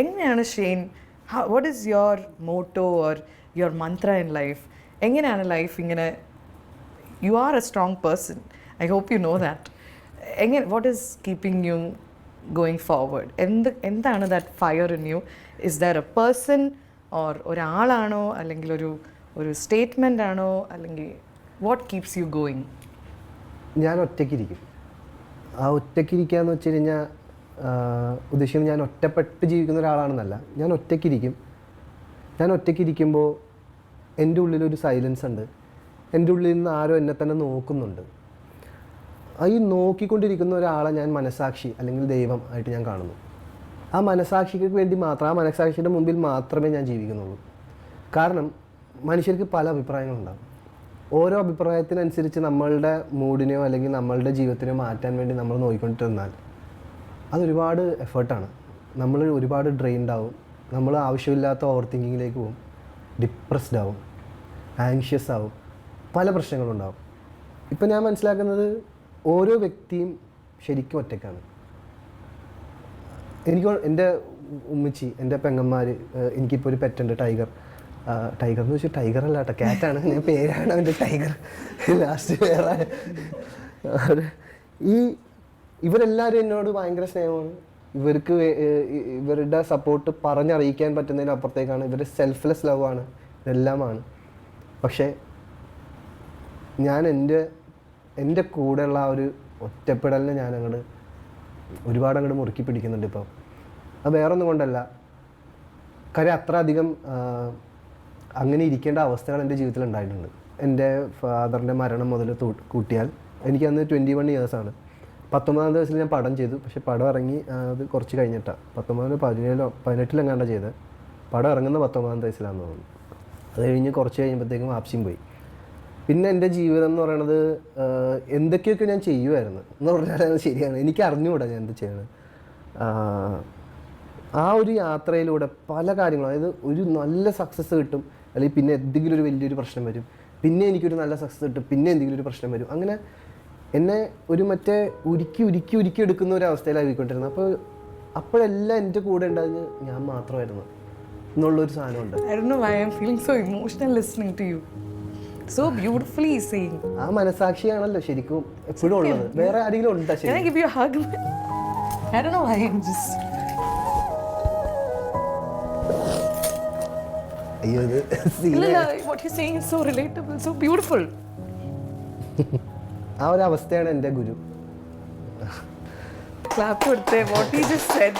എങ്ങനെയാണ് Shane, what is your motto or your mantra in life? എങ്ങനെയാണ് life ഇങ്ങനെ, you are a strong person, I hope you know that. എങ്ങനെ, what is keeping you going forward? എന്താണ് that fire in you? Is there a person or ഒരാളാണോ, അല്ലെങ്കിൽ ഒരു statement ആണോ, അല്ലെങ്കിൽ what keeps you going? ഞാൻ ഒറ്റയ്ക്കിരിക്കും. ആ ഒറ്റയ്ക്കിരിക്കുക എന്ന് വെച്ച് കഴിഞ്ഞാൽ ഉദ്ദേശിക്കുന്നത് ഞാൻ ഒറ്റപ്പെട്ട് ജീവിക്കുന്ന ഒരാളാണെന്നല്ല. ഞാൻ ഒറ്റയ്ക്കിരിക്കുമ്പോൾ എൻ്റെ ഉള്ളിലൊരു സൈലൻസ് ഉണ്ട്. എൻ്റെ ഉള്ളിൽ നിന്ന് ആരോ എന്നെ തന്നെ നോക്കുന്നുണ്ട്. ഈ നോക്കിക്കൊണ്ടിരിക്കുന്ന ഒരാളെ ഞാൻ മനസാക്ഷി അല്ലെങ്കിൽ ദൈവം ആയിട്ട് ഞാൻ കാണുന്നു. ആ മനസാക്ഷിക്ക് വേണ്ടി മാത്രം, ആ മനസാക്ഷിയുടെ മുമ്പിൽ മാത്രമേ ഞാൻ ജീവിക്കുന്നുള്ളൂ. കാരണം മനുഷ്യർക്ക് പല അഭിപ്രായങ്ങളുണ്ടാകും. ഓരോ അഭിപ്രായത്തിനനുസരിച്ച് നമ്മളുടെ മൂഡിനെയോ അല്ലെങ്കിൽ നമ്മളുടെ ജീവിതത്തിനെയോ മാറ്റാൻ വേണ്ടി നമ്മൾ നോക്കിക്കൊണ്ടിരുന്നാൽ അതൊരുപാട് എഫേർട്ടാണ്. നമ്മൾ ഒരുപാട് ഡ്രെയിൻഡ് ആവും. നമ്മൾ ആവശ്യമില്ലാത്ത ഓവർ തിങ്കിങ്ങിലേക്ക് പോകും, ഡിപ്രസ്ഡ് ആവും, ആങ്ഷ്യസ് ആവും, പല പ്രശ്നങ്ങളുണ്ടാവും. ഇപ്പം ഞാൻ മനസ്സിലാക്കുന്നത് ഓരോ വ്യക്തിയും ശരിക്കും ഒറ്റയ്ക്കാണ്. എൻ്റെ ഉമ്മച്ചി, എൻ്റെ പെങ്ങന്മാർ, എനിക്കിപ്പോൾ ഒരു പെറ്റുണ്ട്, ടൈഗർ എന്ന് വെച്ചാൽ ടൈഗർ അല്ല കേട്ടോ, ക്യാറ്റാണ്. ഞാൻ പേരാണ് അവൻ്റെ ടൈഗർ, ലാസ്റ്റ് വേറെ. ഇവരെല്ലാവരും എന്നോട് ഭയങ്കര സ്നേഹമാണ്. ഇവരുടെ സപ്പോർട്ട് പറഞ്ഞറിയിക്കാൻ പറ്റുന്നതിനപ്പുറത്തേക്കാണ്. ഇവർ സെൽഫ്ലെസ് ലവാണ്, ഇതെല്ലാമാണ്. പക്ഷേ ഞാൻ എൻ്റെ കൂടെയുള്ള ആ ഒരു ഒറ്റപ്പെടലിനെ ഞാൻ ഒരുപാട് മുറുക്കി പിടിക്കുന്നുണ്ട് ഇപ്പോൾ. അത് വേറൊന്നും കൊണ്ടല്ല, കാര്യം അത്ര അധികം അങ്ങനെ ഇരിക്കേണ്ട അവസ്ഥകൾ എൻ്റെ ജീവിതത്തിൽ ഉണ്ടായിട്ടുണ്ട്. എൻ്റെ ഫാദറിൻ്റെ മരണം മുതൽ കൂട്ടിയാൽ എനിക്കന്ന് 21 ഇയേഴ്സാണ്. 19-ാമത്തെ വയസ്സിൽ ഞാൻ പടം ചെയ്തു. പക്ഷേ പടം ഇറങ്ങി അത് കുറച്ച് കഴിഞ്ഞിട്ടാണ്, 18-ലെങ്ങാണ്ടാണ് ചെയ്തത്. പടം ഇറങ്ങുന്ന 19-ാമത്തെ വയസ്സിലാണെന്ന് തോന്നുന്നു. അത് കഴിഞ്ഞ് കുറച്ച് കഴിയുമ്പോഴത്തേക്കും വാപ്സിയും പോയി. പിന്നെ എൻ്റെ ജീവിതം എന്ന് പറയണത് എന്തൊക്കെയൊക്കെ ഞാൻ ചെയ്യുമായിരുന്നു എന്ന് പറഞ്ഞാൽ അത് ശരിയാണ്. എനിക്ക് അറിഞ്ഞുകൂടാ ഞാൻ എന്ത് ചെയ്യണം. ആ ഒരു യാത്രയിലൂടെ പല കാര്യങ്ങളും, അതായത് ഒരു നല്ല സക്സസ് കിട്ടും, അല്ലെങ്കിൽ പിന്നെ എന്തെങ്കിലും ഒരു വലിയൊരു പ്രശ്നം വരും, പിന്നെ എനിക്കൊരു നല്ല സക്സസ് കിട്ടും, പിന്നെ എന്തെങ്കിലും ഒരു പ്രശ്നം വരും. അങ്ങനെ എന്നെ ഒരു ഉരുക്കി എടുക്കുന്ന ഒരു അവസ്ഥയിലായിക്കൊണ്ടിരുന്നത്. അപ്പോഴെല്ലാം എൻ്റെ കൂടെ ഉണ്ടായത് ഞാൻ മാത്രമായിരുന്നു എന്നുള്ളൊരു സാധനമുണ്ട്. So beautifully saying. ആ മനസാക്ഷിയാണല്ലോ ശരിക്കും എപ്പോഴും ഉള്ളത്. വേറെ ആരെങ്കിലും ഉണ്ടോ? Can I give you a hug? I don't know why I'm just. അയ്യോ, what you're saying is so relatable, so beautiful. ആ ഒരു അവസ്ഥയാണ് എൻ്റെ ഗുരു. Clap for what he just said.